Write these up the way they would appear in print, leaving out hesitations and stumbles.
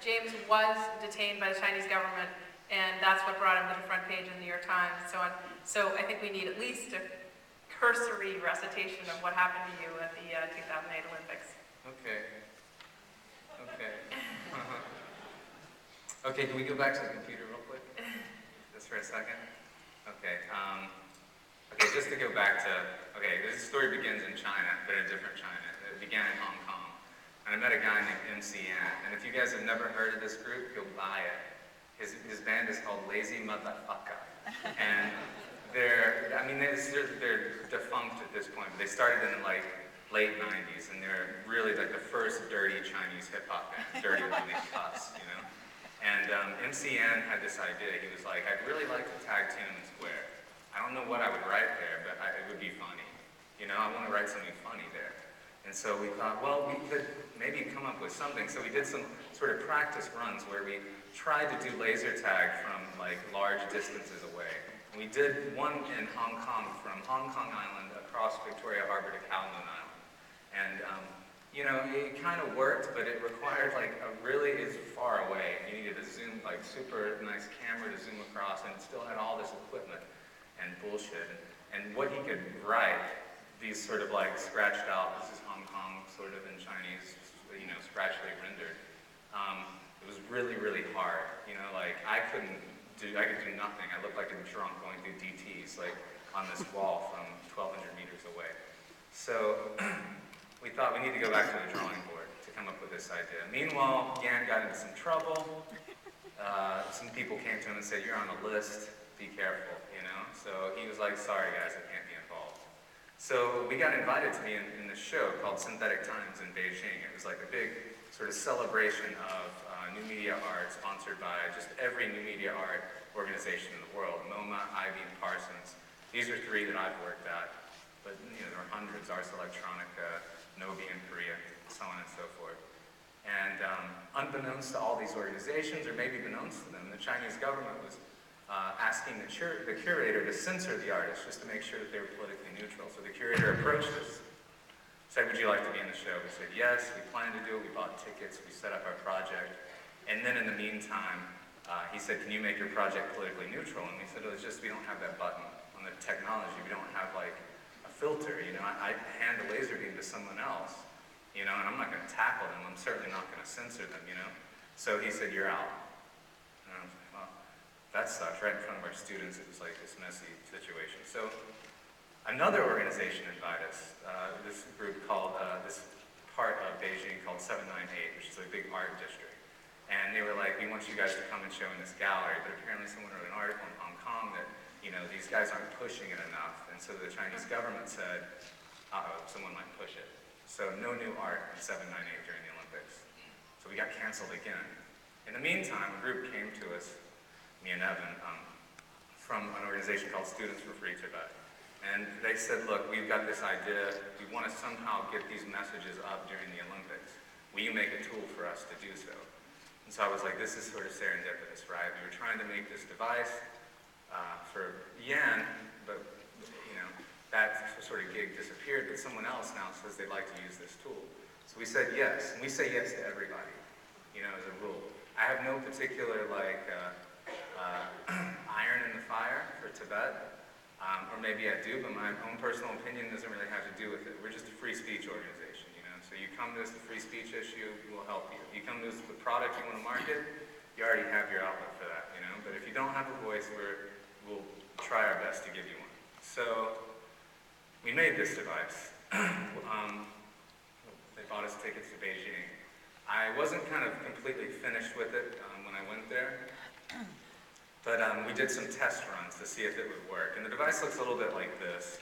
James was detained by the Chinese government, and that's what brought him to the front page of the New York Times and so on. So I think we need at least a cursory recitation of what happened to you at the 2008 Olympics. Okay. Okay. Okay, can we go back to the computer real quick? Just for a second? Okay. Okay, just to go back to, okay, this story begins in China, but in a different China. It began in Hong Kong. And I met a guy named MCN, and if you guys have never heard of this group, you'll buy it. His band is called Lazy Motherfucker. And they're defunct at this point, but they started in like late 90s, and they're really like the first dirty Chinese hip-hop band, dirty like us, you know? And MCN had this idea. He was like, I'd really like to tag Tiananmen Square. I don't know what I would write there, but it would be funny. You know, I want to write something funny there. And so we thought, well, we could maybe come up with something. So we did some sort of practice runs where we tried to do laser tag from like large distances away. And we did one in Hong Kong, from Hong Kong Island across Victoria Harbor to Kowloon Island. And you know, it kind of worked, but it required like is far away. You needed a zoom, like super nice camera to zoom across, and it still had all this equipment and bullshit. And what he could write, these sort of like scratched out, this is Hong Kong sort of in Chinese, you know, scratchily rendered. It was really, really hard. You know, like I could do nothing. I looked like a drunk going through DTs, like on this wall from 1,200 meters away. So we thought we need to go back to the drawing board to come up with this idea. Meanwhile, Yan got into some trouble. Some people came to him and said, you're on a list, be careful, you know? So he was like, sorry guys, I can't be involved. So we got invited to be in this show called Synthetic Times in Beijing. It was like a big sort of celebration of new media art sponsored by just every new media art organization in the world. MoMA, Ivy, and Parsons. These are three that I've worked at, but you know, there are hundreds, Ars Electronica, Nobi in Korea, so on and so forth. And unbeknownst to all these organizations, or maybe beknownst to them, the Chinese government was asking the curator to censor the artists just to make sure that they were politically neutral. So the curator approached us, said, would you like to be in the show? We said, yes, we planned to do it, we bought tickets, we set up our project. And then in the meantime, he said, can you make your project politically neutral? And we said, oh, it's just we don't have that button on the technology. We don't have like a filter, you know. I hand a laser beam to someone else, you know, and I'm not going to tackle them. I'm certainly not going to censor them, you know. So he said, you're out. And I was like, well, that sucks. Right in front of our students, it was like this messy situation. So another organization invited us, this group called, this part of Beijing called 798, which is a big art district. And they were like, we want you guys to come and show in this gallery. But apparently someone wrote an article in Hong Kong that, you know, these guys aren't pushing it enough. And so the Chinese government said, uh-oh, someone might push it. So no new art in 798 during the Olympics. So we got canceled again. In the meantime, a group came to us, me and Evan, from an organization called Students for Free Tibet. And they said, look, we've got this idea. We want to somehow get these messages up during the Olympics. Will you make a tool for us to do so? And so I was like, this is sort of serendipitous, right? We were trying to make this device for Yan, but you know, that sort of gig disappeared, but someone else now says they'd like to use this tool. So we said yes, and we say yes to everybody, you know, as a rule. I have no particular like iron in the fire for Tibet, or maybe I do, but my own personal opinion doesn't really have to do with it. We're just a free speech organization. So you come to us, the free speech issue, we'll help you. If you come to us with the product you want to market, you already have your outlet for that, you know. But if you don't have a voice, we'll try our best to give you one. So we made this device. They bought us tickets to Beijing. I wasn't kind of completely finished with it when I went there, but we did some test runs to see if it would work. And the device looks a little bit like this.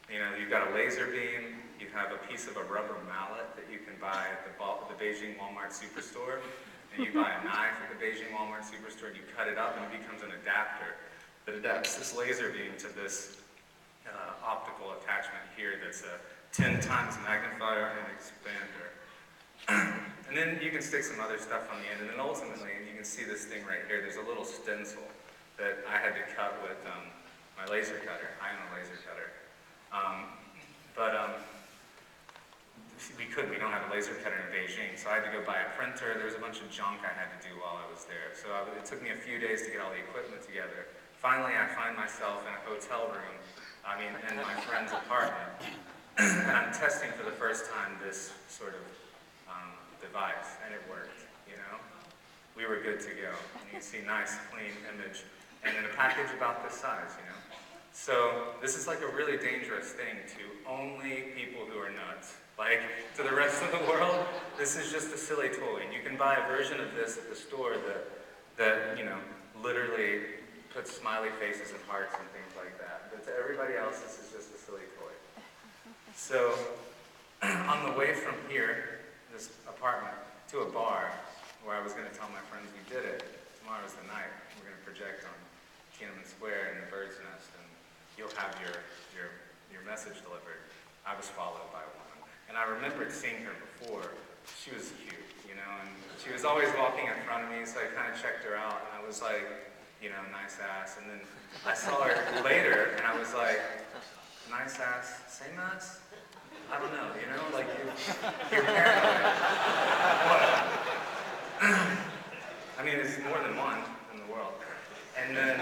You know, you've got a laser beam, you have a piece of a rubber mallet that you can buy at the Beijing Walmart Superstore, and you buy a knife at the Beijing Walmart Superstore, and you cut it up, and it becomes an adapter that adapts this laser beam to this optical attachment here that's a 10 times magnifier and expander. And then you can stick some other stuff on the end, and then ultimately, you can see this thing right here, there's a little stencil that I had to cut with my laser cutter. I own a laser cutter. we don't have a laser cutter in Beijing, so I had to go buy a printer. There was a bunch of junk I had to do while I was there. So it took me a few days to get all the equipment together. Finally, I find myself in a hotel room, in my friend's apartment, and I'm testing for the first time this sort of device, and it worked, you know? We were good to go. And you can see nice, clean image, and in a package about this size, you know? So this is like a really dangerous thing to only people who are nuts. Like, to the rest of the world, this is just a silly toy. And you can buy a version of this at the store that you know, literally puts smiley faces and hearts and things like that. But to everybody else, this is just a silly toy. So, on the way from here, this apartment, to a bar, where I was going to tell my friends we did it, tomorrow's the night, we're going to project on Tiananmen Square in the bird's nest, and you'll have your message delivered. I was followed by one. And I remembered seeing her before. She was cute, you know, and she was always walking in front of me, so I kind of checked her out, and I was like, you know, nice ass. And then I saw her later, and I was like, nice ass, same ass? I don't know, you know, like you're paranoid. What? I mean, it's more than one in the world. And then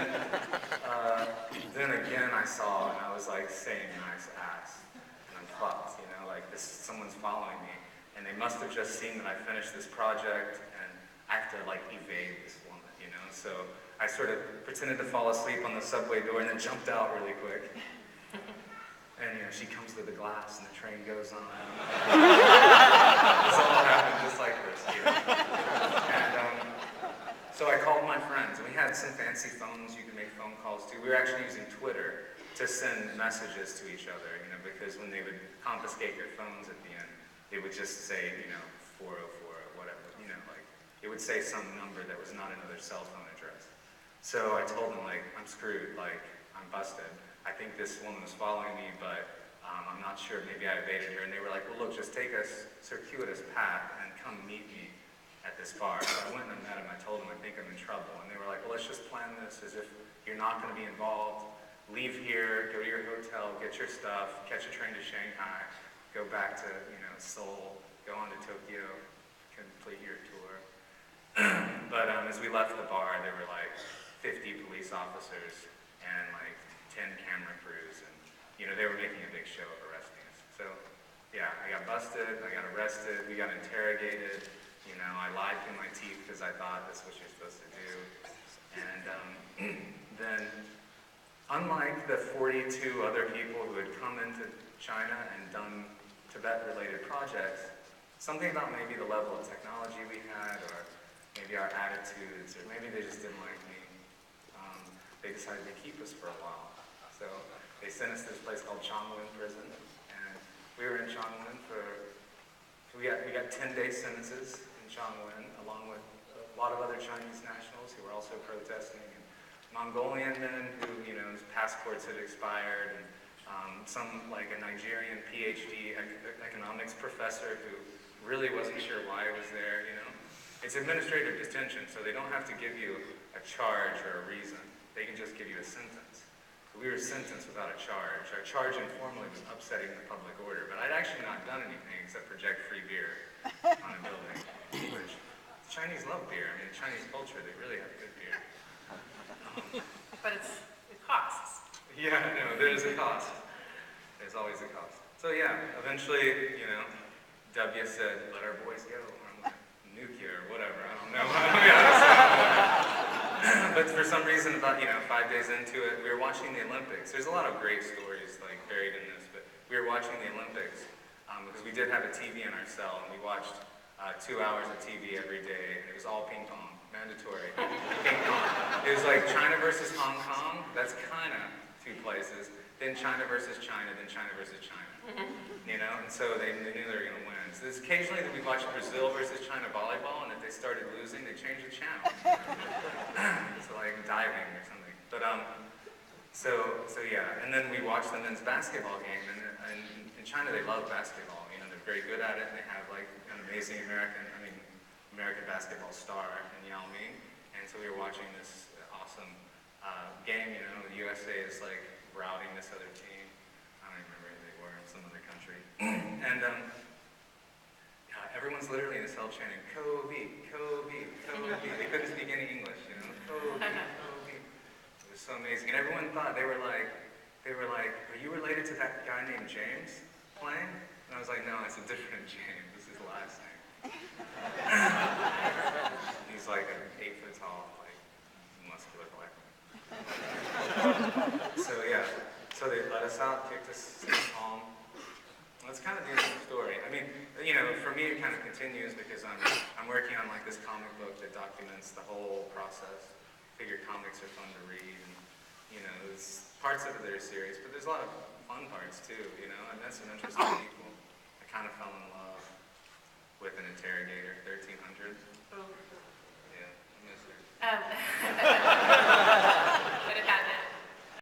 again I saw, and I was like, same nice ass. And I'm fucked, you know, like someone's following me. And they must have just seen that I finished this project, and I have to like evade this woman, you know? So I sort of pretended to fall asleep on the subway door and then jumped out really quick. And you know, she comes to the glass and the train goes on. This all happened just like this, you know? And so I called my friends, and we had some fancy phones you can make phone calls to. We were actually using Twitter to send messages to each other, you know, because when they would confiscate your phones at the end, they would just say, you know, 404 or whatever, you know, like, it would say some number that was not another cell phone address. So I told them, like, I'm screwed, like, I'm busted. I think this woman was following me, but I'm not sure, maybe I evaded her. And they were like, well, look, just take a circuitous path and come meet me at this bar. So I went and I met him. I told them I think I'm in trouble. And they were like, well, let's just plan this as if you're not going to be involved. Leave here, go to your hotel, get your stuff, catch a train to Shanghai, go back to, you know, Seoul, go on to Tokyo, complete your tour. But as we left the bar, there were like 50 police officers and like 10 camera crews, and you know, they were making a big show of arresting us. So yeah, I got busted, I got arrested, we got interrogated, you know, I lied through my teeth because I thought that's what you're supposed to do. And then, unlike the 42 other people who had come into China and done Tibet-related projects, something about maybe the level of technology we had, or maybe our attitudes, or maybe they just didn't like me, they decided to keep us for a while. So they sent us to this place called Chongwen prison, and we were in Chongwen we got 10-day sentences in Chongwen, along with a lot of other Chinese nationals who were also protesting, and Mongolian men who, you know, whose passports had expired, and some, like a Nigerian PhD economics professor who really wasn't sure why he was there, you know. It's administrative detention, so they don't have to give you a charge or a reason. They can just give you a sentence. We were sentenced without a charge. Our charge informally was upsetting the public order, but I'd actually not done anything except project free beer on a building. Which, the Chinese love beer. I mean, the Chinese culture, they really have good beer. But it costs. Yeah, no, there's a cost. There's always a cost. So yeah, eventually, you know, W said, let our boys go. Or I'm like, nuclear or whatever, I don't know. But for some reason, about, you know, 5 days into it, we were watching the Olympics. There's a lot of great stories like buried in this, but we were watching the Olympics because we did have a TV in our cell, and we watched 2 hours of TV every day, and it was all ping pong, mandatory ping pong. It was like China versus Hong Kong. That's kind of two places. Then China versus China. Then China versus China. You know, and so they knew they were going to win. So there's occasionally that we watched Brazil versus China volleyball, and if they started losing, they changed the channel. So like diving or something. But so yeah, and then we watched the men's basketball game, and in China they love basketball. You know, they're very good at it, and they have like an amazing American basketball star in Yao Ming. And so we were watching this awesome game. You know, the USA is like routing this other team. I don't even remember who they were, in some other country. And everyone's literally in the cell chanting, Kobe, Kobe, Kobe. They couldn't speak any English, you know, Kobe, Kobe. It was so amazing. And everyone thought, they were like, are you related to that guy named James playing? And I was like, no, it's a different James. This is his last name. He's like 8 foot tall, like muscular black man. So yeah, so they let us out, kicked us home. That's kind of the end of the story. I mean, you know, for me it kind of continues because I'm working on like this comic book that documents the whole process. I figure comics are fun to read, and you know, there's parts of it that are serious, but there's a lot of fun parts too. You know, I met some interesting people. I kind of fell in love with an interrogator, 1300. Oh. Yeah, I miss her.